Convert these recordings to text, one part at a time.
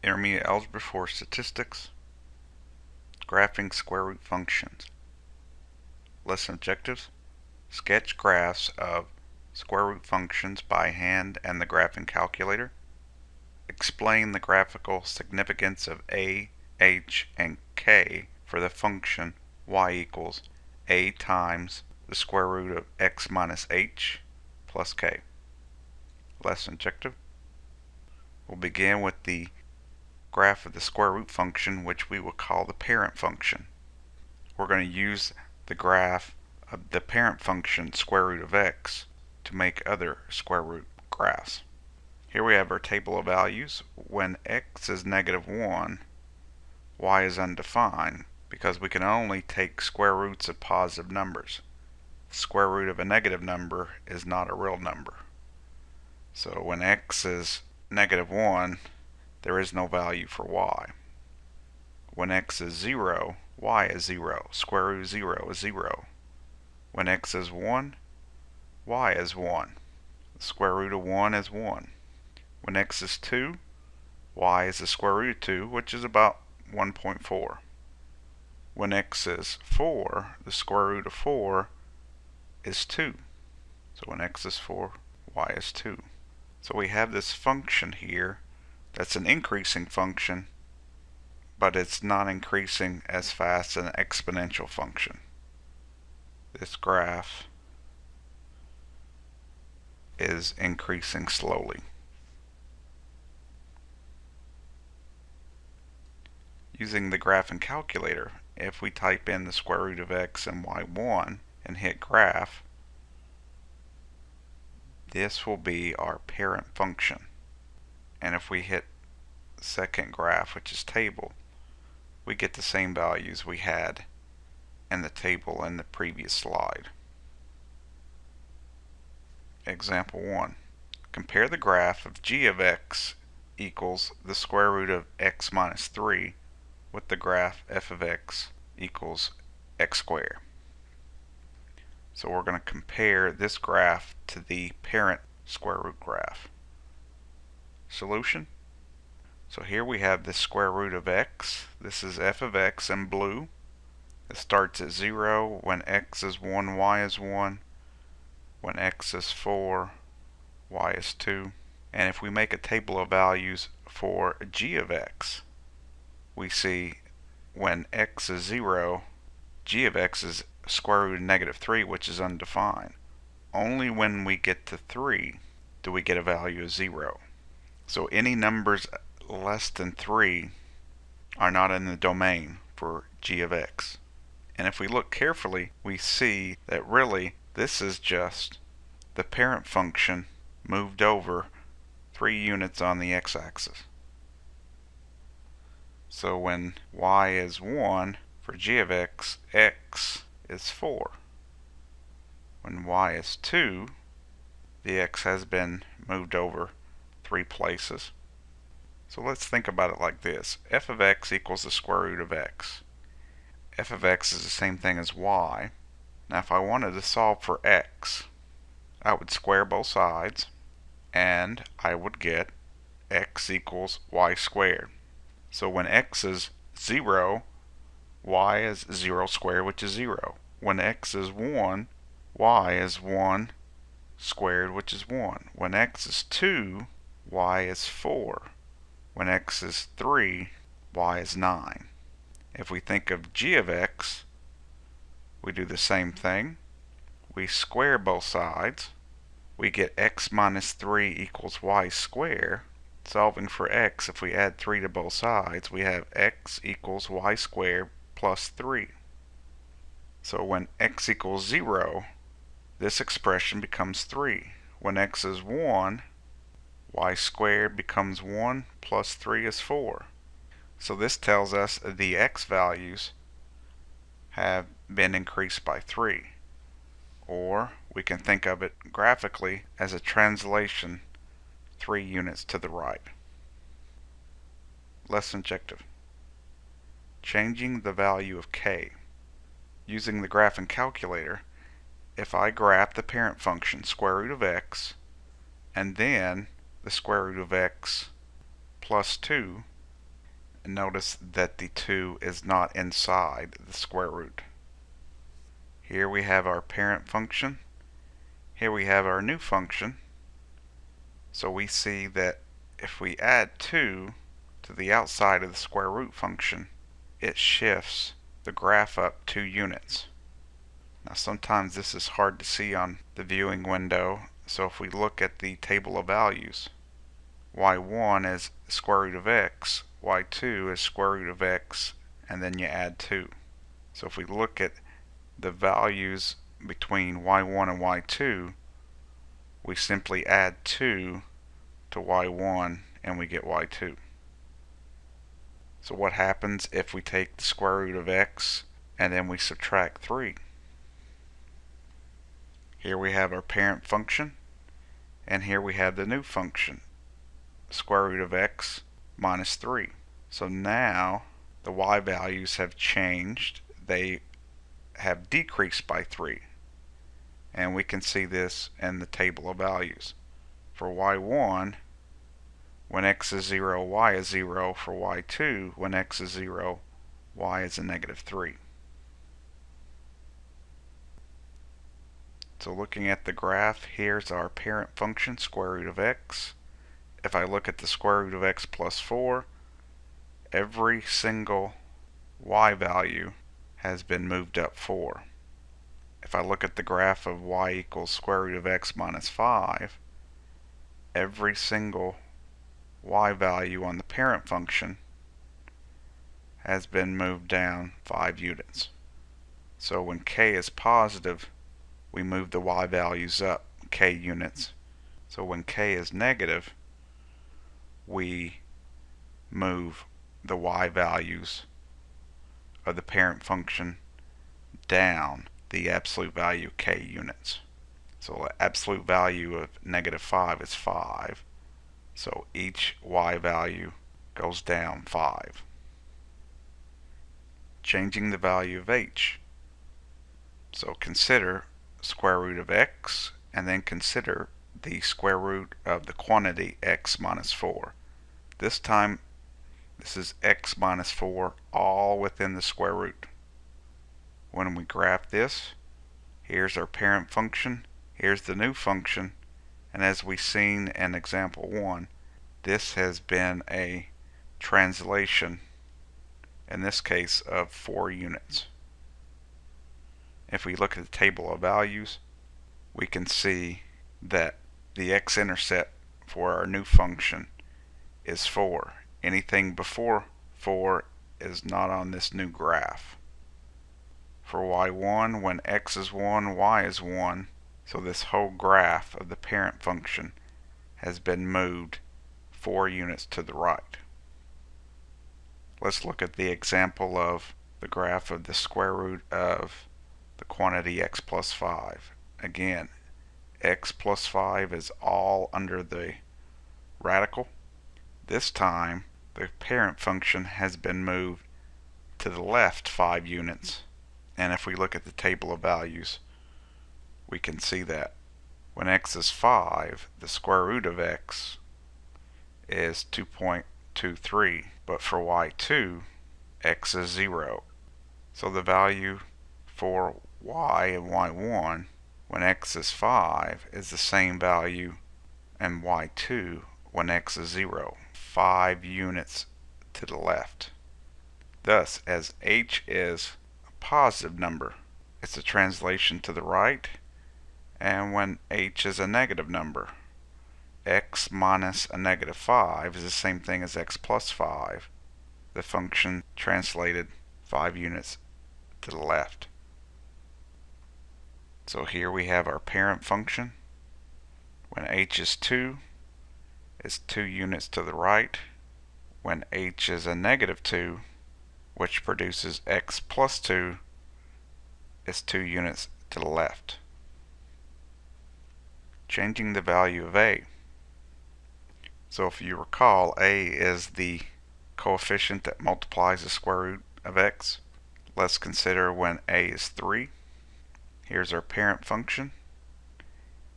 Intermediate Algebra for Statistics, Graphing Square Root Functions. Lesson Objectives: sketch graphs of square root functions by hand and the graphing calculator. Explain the graphical significance of a, h, and k for the function y equals a times the square root of x minus h plus k. Lesson Objective: we'll begin with the graph of the square root function, which we will call the parent function. We're going to use the graph of the parent function square root of x to make other square root graphs. Here we have our table of values. When x is -1, y is undefined because we can only take square roots of positive numbers. The square root of a negative number is not a real number. So when x is -1, there is no value for y. When x is 0, y is 0. Square root of 0 is 0. When x is 1, y is 1. The square root of 1 is 1. When x is 2, y is the square root of 2, which is about 1.4. When x is 4, the square root of 4 is 2. So when x is 4, y is 2. So we have this function here that's an increasing function, but it's not increasing as fast as an exponential function. This graph is increasing slowly. Using the graphing calculator, if we type in the square root of x and y1 and hit graph, this will be our parent function. And if we hit second graph, which is table, we get the same values we had in the table in the previous slide. Example 1. Compare the graph of g of x equals the square root of x minus 3 with the graph f of x equals x squared. So we're going to compare this graph to the parent square root graph. Solution. So here we have the square root of x. This is f of x in blue. It starts at 0 when x is 1, y is 1. When x is 4, y is 2. And if we make a table of values for g of x, we see when x is 0, g of x is square root of -3, which is undefined. Only when we get to 3 do we get a value of 0. So any numbers less than 3 are not in the domain for g of x. And if we look carefully, we see that really this is just the parent function moved over 3 units on the x-axis. So when y is 1 for g of x, x is 4. When y is 2, the x has been moved over 3 places. So let's think about it like this. F of x equals the square root of x. F of x is the same thing as y. Now if I wanted to solve for x, I would square both sides and I would get x equals y squared. So when x is 0, y is 0 squared, which is 0. When x is 1, y is 1 squared, which is 1. When x is 2, y is 4. When x is 3, y is 9. If we think of g of x, we do the same thing. We square both sides. We get x minus 3 equals y squared. Solving for x, if we add 3 to both sides, we have x equals y squared plus 3. So when x equals 0, this expression becomes 3. When x is 1, y squared becomes 1 plus 3 is 4. So this tells us the x values have been increased by 3. Or we can think of it graphically as a translation 3 units to the right. Lesson objective: changing the value of k. Using the graphing calculator, if I graph the parent function square root of x and then the square root of x plus 2, And notice that the 2 is not inside the square root. Here we have our parent function. Here we have our new function. So we see that if we add 2 to the outside of the square root function, it shifts the graph up 2 units. Now sometimes this is hard to see on the viewing window, so if we look at the table of values, y1 is square root of x, y2 is square root of x, and then you add 2. So if we look at the values between y1 and y2, we simply add 2 to y1 and we get y2. So what happens if we take the square root of x and then we subtract 3? Here we have our parent function, and here we have the new function, square root of x minus 3. So now the y values have changed. They have decreased by 3. And we can see this in the table of values. For y1, when x is 0, y is 0. For y2, when x is 0, y is a negative 3. So looking at the graph, here's our parent function, square root of x. If I look at the square root of x plus 4, every single y value has been moved up 4. If I look at the graph of y equals square root of x minus 5, every single y value on the parent function has been moved down 5 units. So when k is positive, we move the y values up k units. So when k is negative, we move the y values of the parent function down the absolute value k units. So the absolute value of negative 5 is 5. So each y value goes down 5. Changing the value of h. So consider square root of x, and then consider the square root of the quantity x minus 4. This time, this is x minus 4 all within the square root. When we graph this, here's our parent function, here's the new function, and as we've seen in example 1, this has been a translation, in this case, of 4 units. If we look at the table of values, we can see that the x-intercept for our new function is 4. Anything before 4 is not on this new graph. For y1, when x is 1, y is 1, so this whole graph of the parent function has been moved 4 units to the right. Let's look at the example of the graph of the square root of the quantity x plus 5. Again, x plus 5 is all under the radical. This time, the parent function has been moved to the left 5 units. And if we look at the table of values, we can see that when x is 5, the square root of x is 2.23. But for y2, x is 0. So the value for y and y1 when x is 5 is the same value in y2 when x is 0, 5 units to the left. Thus, as h is a positive number, it's a translation to the right, and when h is a negative number, x minus a negative 5 is the same thing as x plus 5. The function translated 5 units to the left. So here we have our parent function. When h is 2, it's 2 units to the right. When h is a negative 2, which produces x plus 2, it's 2 units to the left. Changing the value of a. So if you recall, a is the coefficient that multiplies the square root of x. Let's consider when a is 3. Here's our parent function.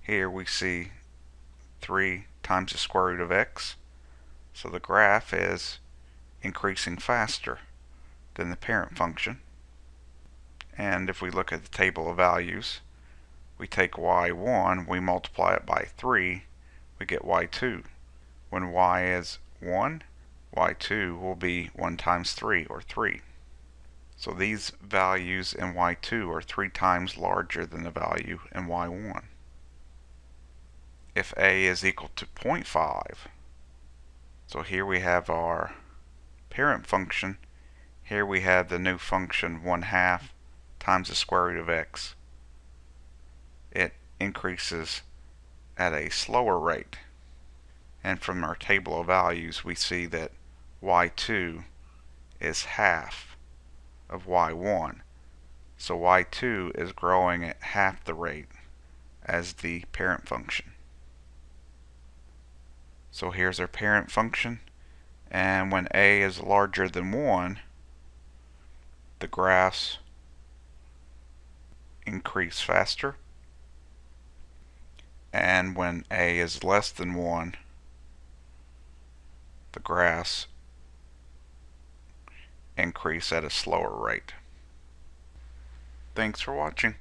Here we see 3 times the square root of x. So the graph is increasing faster than the parent function. And if we look at the table of values, we take y1, we multiply it by 3, we get y2. When y is 1, y2 will be 1 times 3, or 3. So these values in y2 are 3 times larger than the value in y1. If a is equal to 0.5, so here we have our parent function, here we have the new function 1/2 times the square root of x. It increases at a slower rate. And from our table of values, we see that y2 is half of y1. So y2 is growing at half the rate as the parent function. So here's our parent function, and when a is larger than 1, the graphs increase faster, and when a is less than 1, the graphs increase at a slower rate. Thanks for watching.